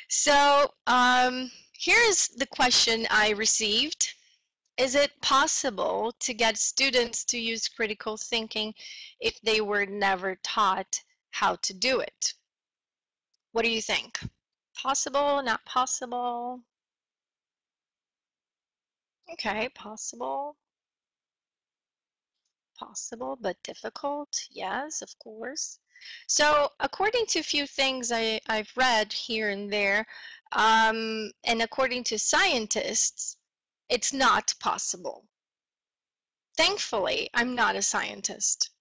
So here's the question I received. Is it possible to get students to use critical thinking if they were never taught how to do it? What do you think? Possible, not possible? Okay, possible. Possible, but difficult. Yes, of course. So, according to a few things I've read here and there, and according to scientists, it's not possible. Thankfully, I'm not a scientist.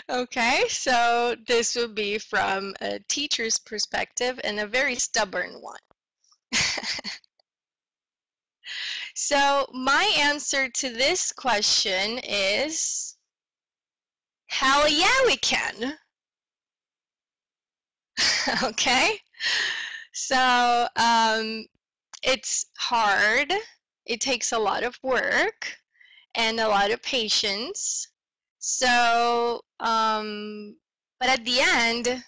Okay, so this will be from a teacher's perspective and a very stubborn one. So, my answer to this question is hell yeah, we can. Okay, so it's hard, it takes a lot of work and a lot of patience. So, but at the end,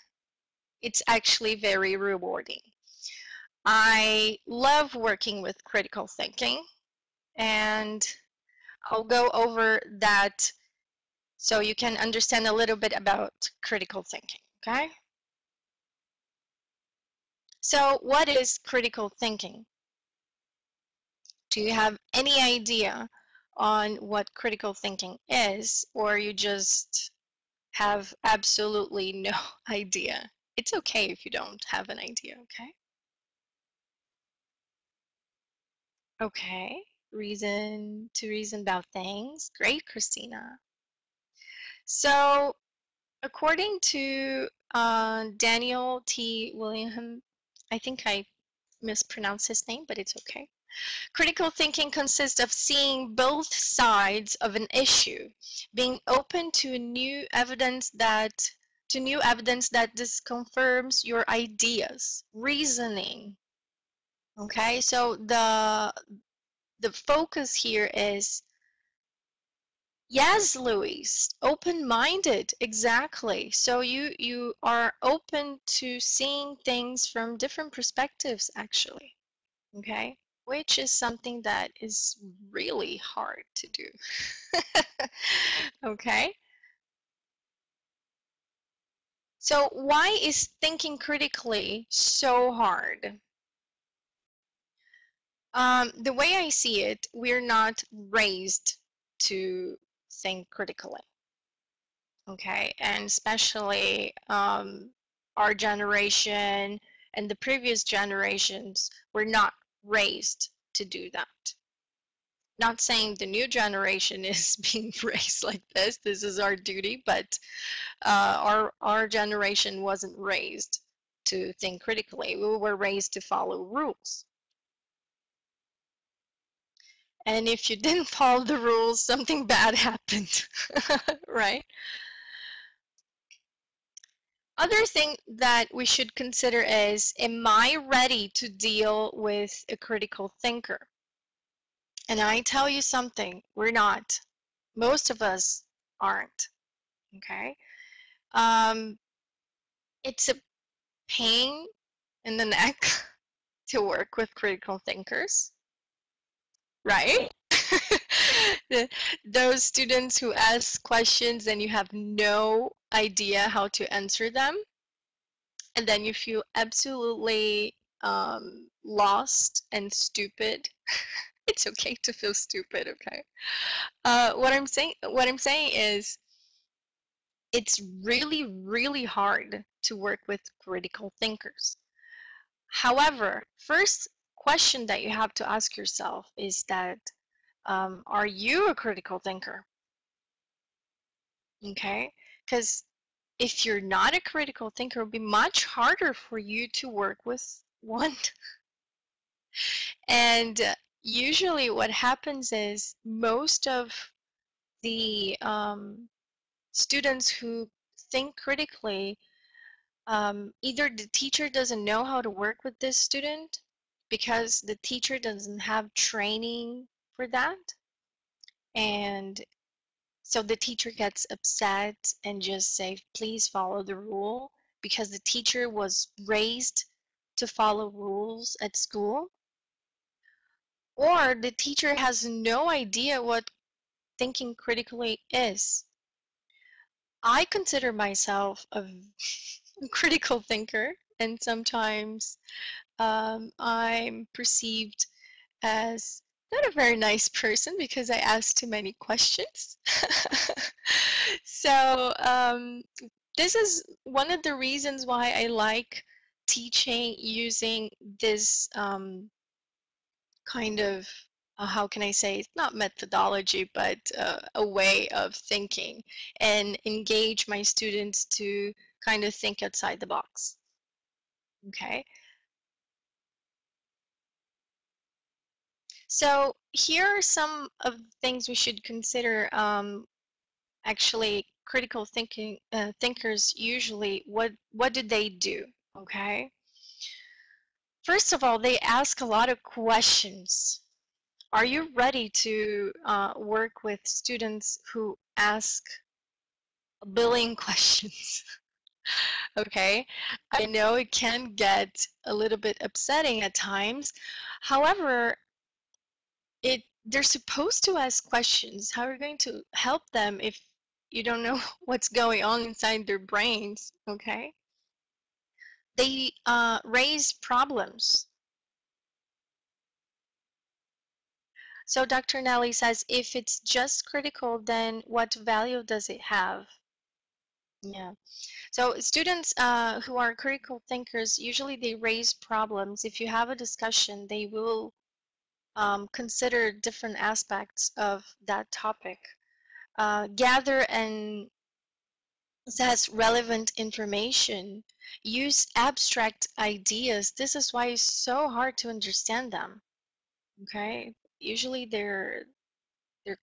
it's actually very rewarding. I love working with critical thinking, and I'll go over that so you can understand a little bit about critical thinking, okay? So, what is critical thinking? Do you have any idea on what critical thinking is, or you just have absolutely no idea? It's okay if you don't have an idea, okay? Okay, reason about things. Great, Christina. So, according to Daniel T. William, I think I mispronounced his name, but it's okay. Critical thinking consists of seeing both sides of an issue, being open to new evidence that disconfirms your ideas, reasoning. Okay, so the focus here is yes, Louise, open-minded, exactly. So you are open to seeing things from different perspectives, actually. Okay, which is something that is really hard to do. Okay, so why is thinking critically so hard? The way I see it, we're not raised to think critically. Okay, and especially our generation and the previous generations were not raised to do that. Not saying the new generation is being raised like this. This is our duty, but our generation wasn't raised to think critically. We were raised to follow rules. And if you didn't follow the rules, something bad happened, right? Other thing that we should consider is, am I ready to deal with a critical thinker? And I tell you something, we're not. Most of us aren't, okay? Um, it's a pain in the neck to work with critical thinkers, right? Those students who ask questions and you have no idea how to answer them, and then you feel absolutely lost and stupid. It's okay to feel stupid, okay? What I'm saying is, it's really, really hard to work with critical thinkers. However, first question that you have to ask yourself is that, are you a critical thinker? Okay? Because if you're not a critical thinker, it'll be much harder for you to work with one. And usually what happens is most of the students who think critically, either the teacher doesn't know how to work with this student because the teacher doesn't have training for that, and so the teacher gets upset and just say, please follow the rule, because the teacher was raised to follow rules at school, or the teacher has no idea what thinking critically is. I consider myself a critical thinker, and sometimes I'm perceived as not a very nice person because I ask too many questions. So this is one of the reasons why I like teaching using this kind of how can I say, it's not methodology, but a way of thinking, and engage my students to kind of think outside the box. Okay. So here are some of the things we should consider. Actually, critical thinking thinkers usually, what do they do? Okay. First of all, they ask a lot of questions. Are you ready to work with students who ask a billion questions? Okay, I know it can get a little bit upsetting at times. However, they're supposed to ask questions. How are you going to help them if you don't know what's going on inside their brains? Okay, they raise problems. So Dr. Nelly says, if it's just critical, then what value does it have? Yeah. So students who are critical thinkers, usually they raise problems. If you have a discussion, they will consider different aspects of that topic. Gather and assess relevant information. Use abstract ideas. This is why it's so hard to understand them. Okay? Usually their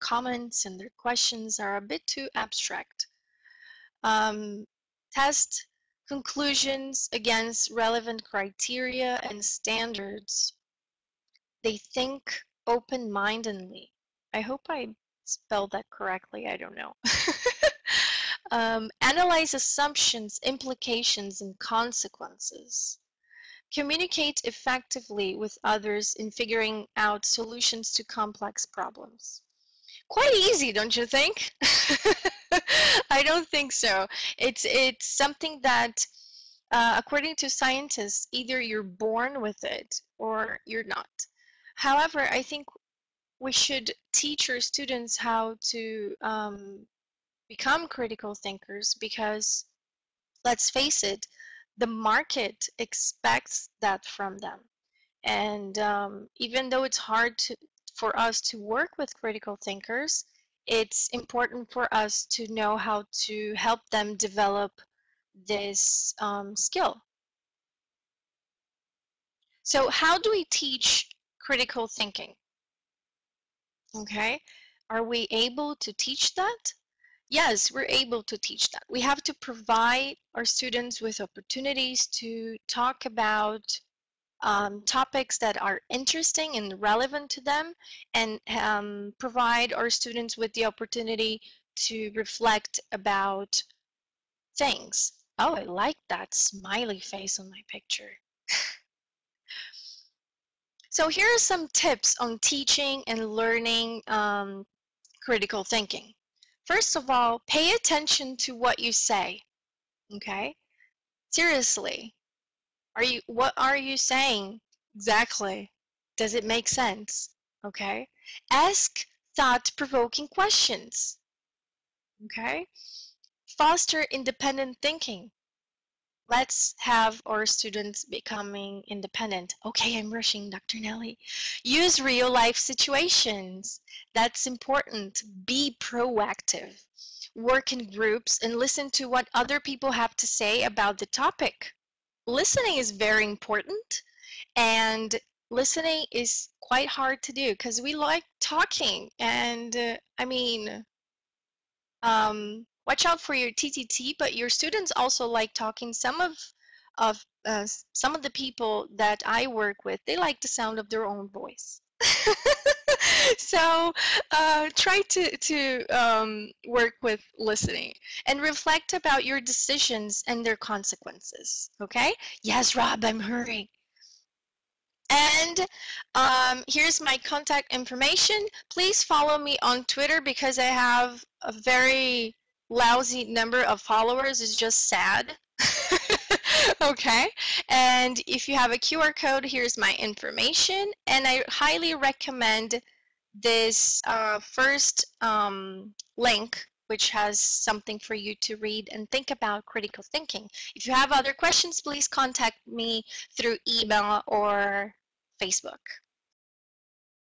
comments and their questions are a bit too abstract. Test conclusions against relevant criteria and standards. They think open-mindedly. I hope I spelled that correctly. I don't know. Analyze assumptions, implications, and consequences. Communicate effectively with others in figuring out solutions to complex problems. Quite easy, don't you think? I don't think so. It's something that, according to scientists, either you're born with it or you're not. However, I think we should teach our students how to become critical thinkers because, let's face it, the market expects that from them. And even though it's hard for us to work with critical thinkers, it's important for us to know how to help them develop this skill. So how do we teach critical thinking? Okay, are we able to teach that? Yes, we're able to teach that. We have to provide our students with opportunities to talk about topics that are interesting and relevant to them, and provide our students with the opportunity to reflect about things. Oh, I like that smiley face on my picture. So here are some tips on teaching and learning critical thinking. First of all, pay attention to what you say. Okay? Seriously. What are you saying exactly? Does it make sense? Okay? Ask thought-provoking questions. Okay? Foster independent thinking. Let's have our students becoming independent. Okay, I'm rushing, Dr. Nelly. Use real-life situations. That's important. Be proactive. Work in groups and listen to what other people have to say about the topic. Listening is very important, and listening is quite hard to do because we like talking, and watch out for your TTT, but your students also like talking. Some of the people that I work with, they like the sound of their own voice. So try to work with listening and reflect about your decisions and their consequences. Okay? Yes, Rob, I'm hurrying. And here's my contact information. Please follow me on Twitter because I have a very lousy number of followers. It's just sad. Okay. And if you have a QR code, here's my information. And I highly recommend this first link, which has something for you to read and think about critical thinking. If you have other questions, please contact me through email or Facebook.